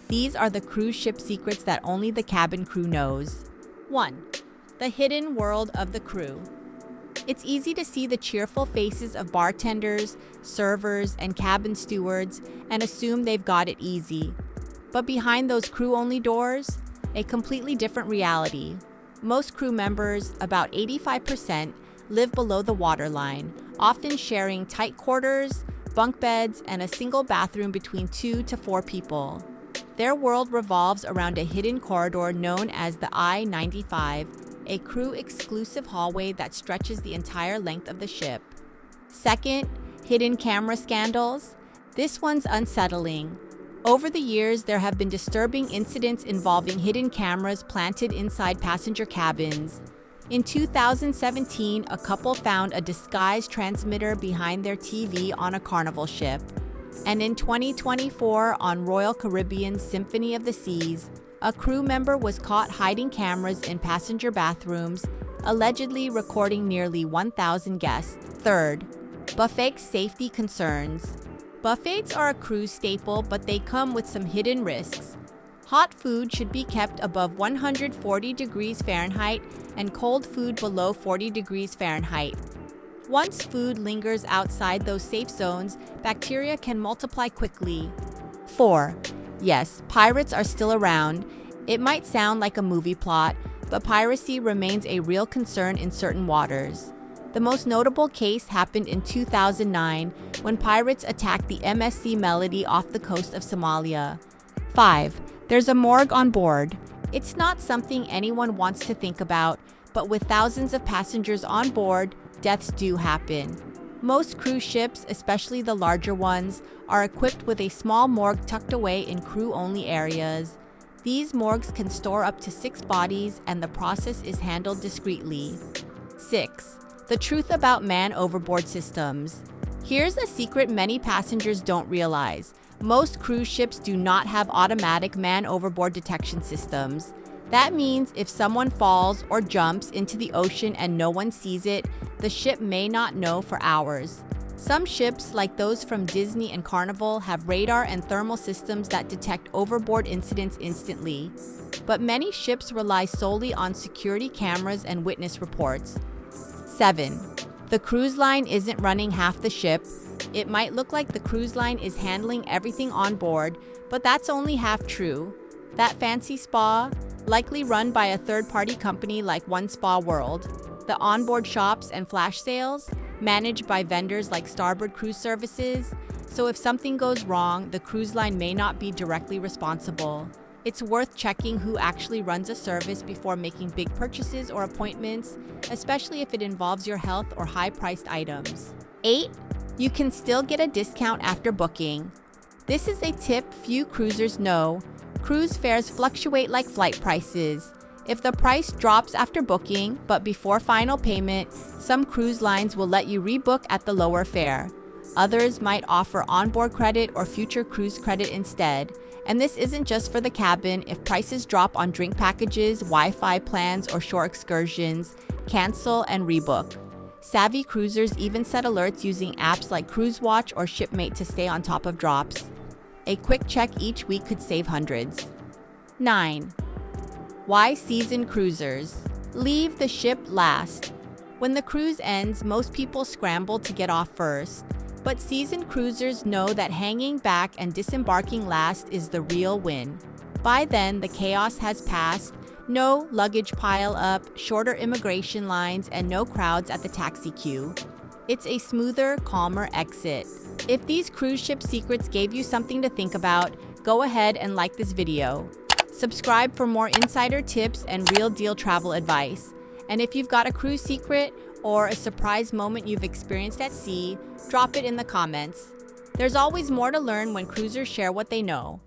These are the cruise ship secrets that only the cabin crew knows. 1. The hidden world of the crew. It's easy to see the cheerful faces of bartenders, servers, and cabin stewards and assume they've got it easy. But behind those crew-only doors, a completely different reality. Most crew members, about 85%, live below the waterline, often sharing tight quarters, bunk beds, and a single bathroom between 2 to 4 people. Their world revolves around a hidden corridor known as the I-95, a crew-exclusive hallway that stretches the entire length of the ship. Second, hidden camera scandals. This one's unsettling. Over the years, there have been disturbing incidents involving hidden cameras planted inside passenger cabins. In 2017, a couple found a disguised transmitter behind their TV on a Carnival ship. And in 2024, on Royal Caribbean's Symphony of the Seas, a crew member was caught hiding cameras in passenger bathrooms, allegedly recording nearly 1,000 guests. Third, buffet safety concerns. Buffets are a cruise staple, but they come with some hidden risks. Hot food should be kept above 140 degrees Fahrenheit and cold food below 40 degrees Fahrenheit. Once food lingers outside those safe zones, bacteria can multiply quickly. 4. Yes, pirates are still around. It might sound like a movie plot, but piracy remains a real concern in certain waters. The most notable case happened in 2009 when pirates attacked the MSC Melody off the coast of Somalia. 5. There's a morgue on board. It's not something anyone wants to think about, but with thousands of passengers on board, deaths do happen. Most cruise ships, especially the larger ones, are equipped with a small morgue tucked away in crew-only areas. These morgues can store up to 6 bodies, and the process is handled discreetly. 6. The truth about man overboard systems. Here's a secret many passengers don't realize. Most cruise ships do not have automatic man overboard detection systems. That means if someone falls or jumps into the ocean and no one sees it, the ship may not know for hours. Some ships, like those from Disney and Carnival, have radar and thermal systems that detect overboard incidents instantly. But many ships rely solely on security cameras and witness reports. 7. The cruise line isn't running half the ship. It might look like the cruise line is handling everything on board, but that's only half true. That fancy spa, likely run by a third-party company like One Spa World. The onboard shops and flash sales, managed by vendors like Starboard Cruise Services. So if something goes wrong, the cruise line may not be directly responsible. It's worth checking who actually runs a service before making big purchases or appointments, especially if it involves your health or high-priced items. 8. You can still get a discount after booking. This is a tip few cruisers know. Cruise fares fluctuate like flight prices. If the price drops after booking, but before final payment, some cruise lines will let you rebook at the lower fare. Others might offer onboard credit or future cruise credit instead. And this isn't just for the cabin. If prices drop on drink packages, Wi-Fi plans, or shore excursions, cancel and rebook. Savvy cruisers even set alerts using apps like Cruise Watch or Shipmate to stay on top of drops. A quick check each week could save hundreds. 9. Why seasoned cruisers leave the ship last? When the cruise ends, most people scramble to get off first. But seasoned cruisers know that hanging back and disembarking last is the real win. By then, the chaos has passed. No luggage pile-up, shorter immigration lines, and no crowds at the taxi queue. It's a smoother, calmer exit. If these cruise ship secrets gave you something to think about, go ahead and like this video. Subscribe for more insider tips and real-deal travel advice. And if you've got a cruise secret or a surprise moment you've experienced at sea, drop it in the comments. There's always more to learn when cruisers share what they know.